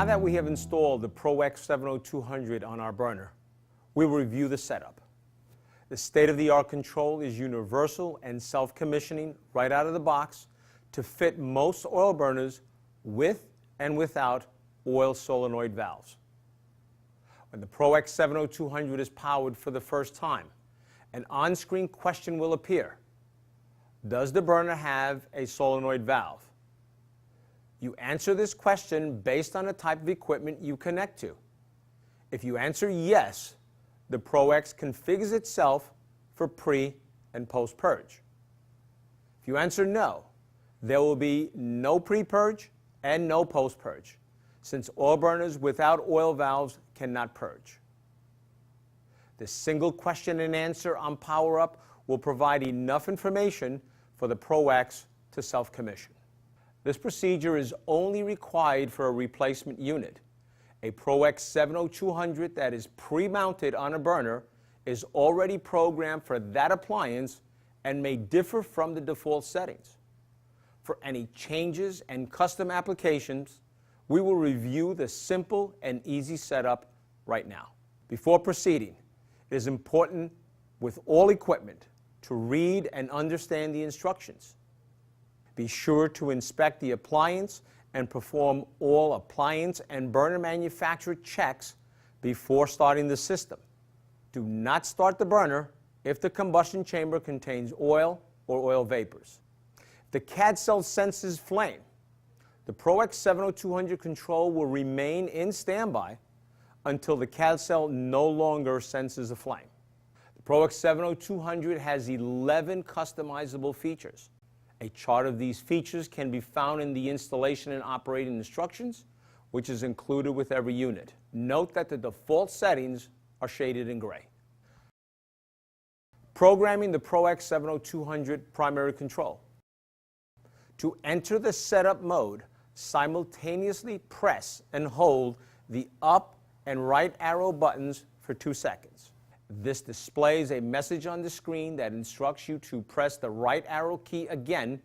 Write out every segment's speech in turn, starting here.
Now that we have installed the ProX 70200 on our burner, we will review the setup. The state-of-the-art control is universal and self-commissioning right out of the box to fit most oil burners with and without oil solenoid valves. When the ProX 70200 is powered for the first time, an on-screen question will appear. Does the burner have a solenoid valve? You answer this question based on the type of equipment you connect to. If you answer yes, the ProX configures itself for pre- and post-purge. If you answer no, there will be no pre-purge and no post-purge, since oil burners without oil valves cannot purge. The single question and answer on PowerUp will provide enough information for the ProX to self-commission. This procedure is only required for a replacement unit. A ProX 70200 that is pre-mounted on a burner is already programmed for that appliance and may differ from the default settings. For any changes and custom applications, we will review the simple and easy setup right now. Before proceeding, it is important with all equipment to read and understand the instructions. Be sure to inspect the appliance and perform all appliance and burner manufacturer checks before starting the system. Do not start the burner if the combustion chamber contains oil or oil vapors. If the CAD cell senses flame, the ProX 70200 control will remain in standby until the CAD cell no longer senses a flame. The ProX 70200 has 11 customizable features. A chart of these features can be found in the installation and operating instructions, which is included with every unit. Note that the default settings are shaded in gray. Programming the ProX 70200 primary control. To enter the setup mode, simultaneously press and hold the up and right arrow buttons for 2 seconds. This displays a message on the screen that instructs you to press the right arrow key again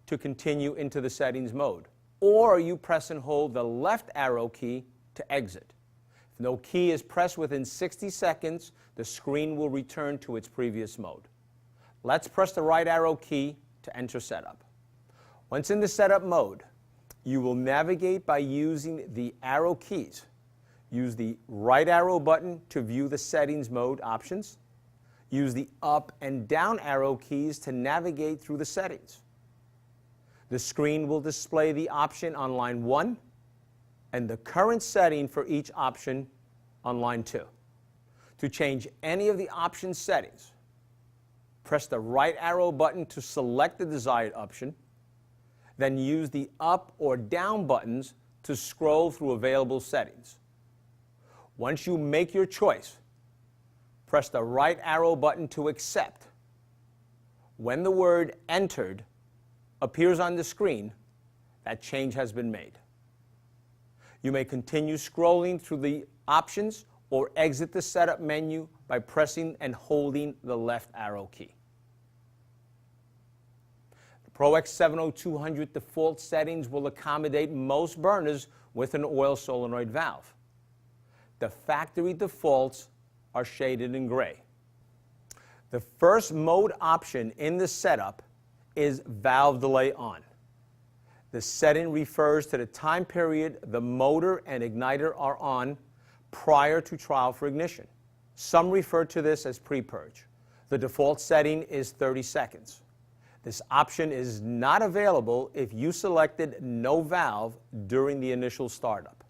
to continue into the settings mode, or you press and hold the left arrow key to exit. If no key is pressed within 60 seconds, the screen will return to its previous mode. Let's press the right arrow key to enter setup. Once in the setup mode, you will navigate by using the arrow keys. Use the right arrow button to view the settings mode options. Use the up and down arrow keys to navigate through the settings. The screen will display the option on line 1 and the current setting for each option on line 2. To change any of the option settings, press the right arrow button to select the desired option, then use the up or down buttons to scroll through available settings. Once you make your choice, press the right arrow button to accept. When the word entered appears on the screen, that change has been made. You may continue scrolling through the options or exit the setup menu by pressing and holding the left arrow key. The ProX 70200 default settings will accommodate most burners with an oil solenoid valve. The factory defaults are shaded in gray. The first mode option in the setup is valve delay on. The setting refers to the time period the motor and igniter are on prior to trial for ignition. Some refer to this as pre-purge. The default setting is 30 seconds. This option is not available if you selected no valve during the initial startup.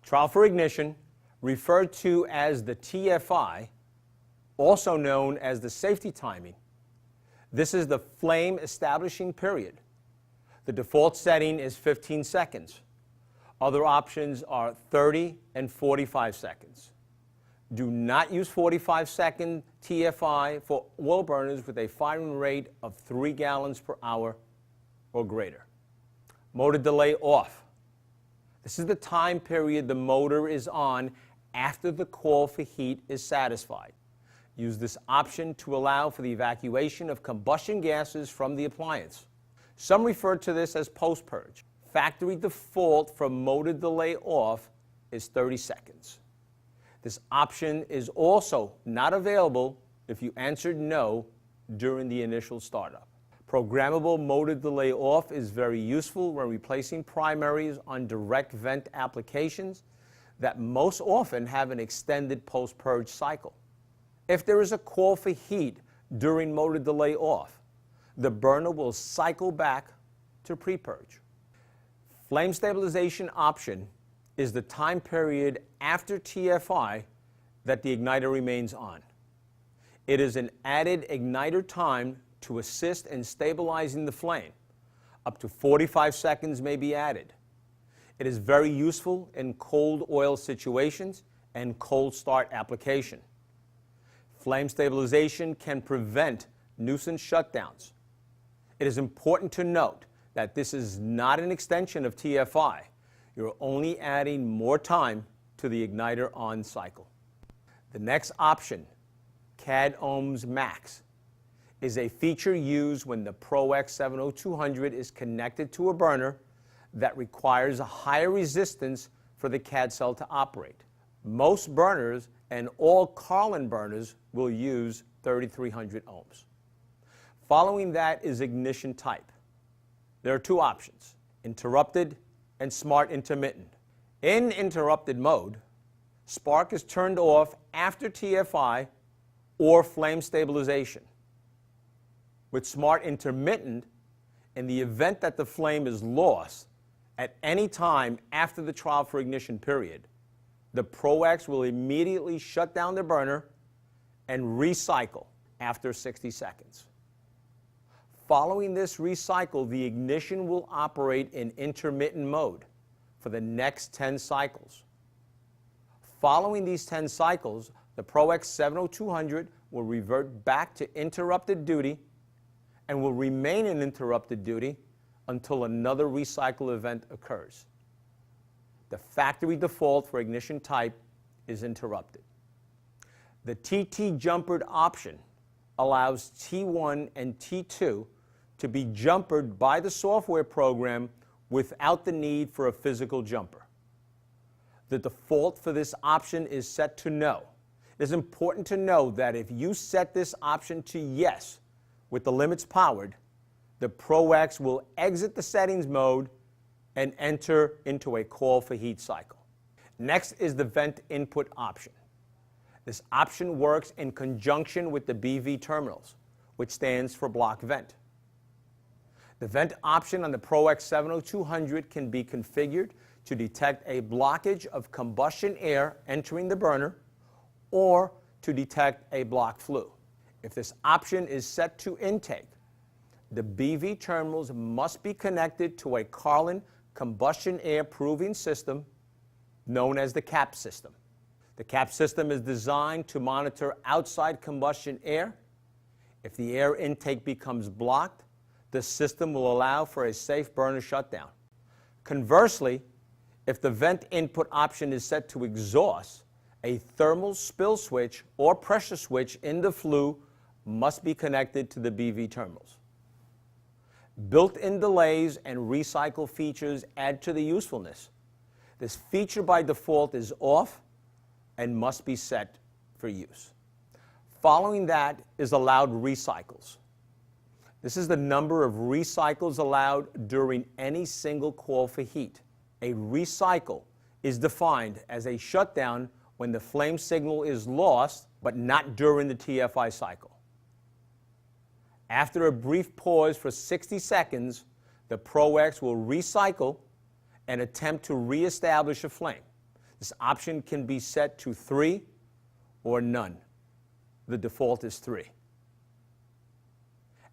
Trial for ignition, referred to as the TFI, also known as the safety timing. This is the flame establishing period. The default setting is 15 seconds. Other options are 30 and 45 seconds. Do not use 45-second TFI for oil burners with a firing rate of 3 gallons per hour or greater. Motor delay off. This is the time period the motor is on after the call for heat is satisfied. Use this option to allow for the evacuation of combustion gases from the appliance. Some refer to this as post-purge. Factory default for motor delay off is 30 seconds. This option is also not available if you answered no during the initial startup. Programmable motor delay off is very useful when replacing primaries on direct vent applications that most often have an extended post-purge cycle. If there is a call for heat during motor delay off, the burner will cycle back to pre-purge. Flame stabilization option is the time period after TFI that the igniter remains on. It is an added igniter time to assist in stabilizing the flame. Up to 45 seconds may be added. It is very useful in cold oil situations and cold start application. Flame stabilization can prevent nuisance shutdowns. It is important to note that this is not an extension of TFI. You're only adding more time to the igniter on cycle. The next option, CAD Ohms Max, is a feature used when the ProX 70200 is connected to a burner that requires a higher resistance for the CAD cell to operate. Most burners and all Carlin burners will use 3300 ohms. Following that is ignition type. There are two options, interrupted and smart intermittent. In interrupted mode, spark is turned off after TFI or flame stabilization. With smart intermittent, in the event that the flame is lost at any time after the trial for ignition period, the ProX will immediately shut down the burner and recycle after 60 seconds. Following this recycle, the ignition will operate in intermittent mode for the next 10 cycles. Following these 10 cycles, the ProX 70200 will revert back to interrupted duty and will remain in interrupted duty until another recycle event occurs. The factory default for ignition type is interrupted. The TT jumpered option allows T1 and T2 to be jumpered by the software program without the need for a physical jumper. The default for this option is set to no. It is important to know that if you set this option to yes with the limits powered, the ProX will exit the settings mode and enter into a call for heat cycle. Next is the vent input option. This option works in conjunction with the BV terminals, which stands for block vent. The vent option on the ProX 70200 can be configured to detect a blockage of combustion air entering the burner or to detect a block flue. If this option is set to intake, the BV terminals must be connected to a Carlin combustion air proving system known as the CAP system. The CAP system is designed to monitor outside combustion air. If the air intake becomes blocked, the system will allow for a safe burner shutdown. Conversely, if the vent input option is set to exhaust, a thermal spill switch or pressure switch in the flue must be connected to the BV terminals. Built-in delays and recycle features add to the usefulness. This feature by default is off and must be set for use. Following that is allowed recycles. This is the number of recycles allowed during any single call for heat. A recycle is defined as a shutdown when the flame signal is lost, but not during the TFI cycle. After a brief pause for 60 seconds, the ProX will recycle and attempt to reestablish a flame. This option can be set to 3 or none. The default is 3.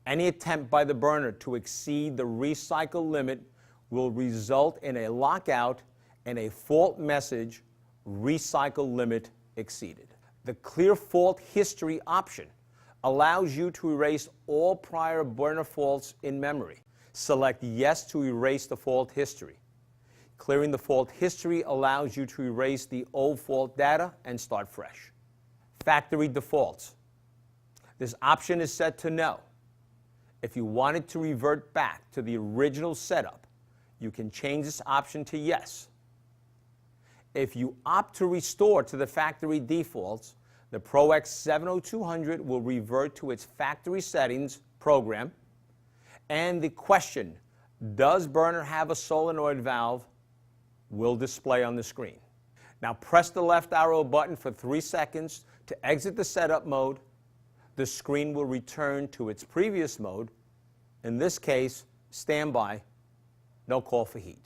Any attempt by the burner to exceed the recycle limit will result in a lockout and a fault message, recycle limit exceeded. The clear fault history option allows you to erase all prior burner faults in memory. Select yes to erase the fault history. Clearing the fault history allows you to erase the old fault data and start fresh. Factory defaults. This option is set to no. If you wanted to revert back to the original setup, you can change this option to yes. If you opt to restore to the factory defaults, the ProX 70200 will revert to its factory settings program, and the question, does burner have a solenoid valve, will display on the screen. Now press the left arrow button for 3 seconds to exit the setup mode. The screen will return to its previous mode, in this case, standby, no call for heat.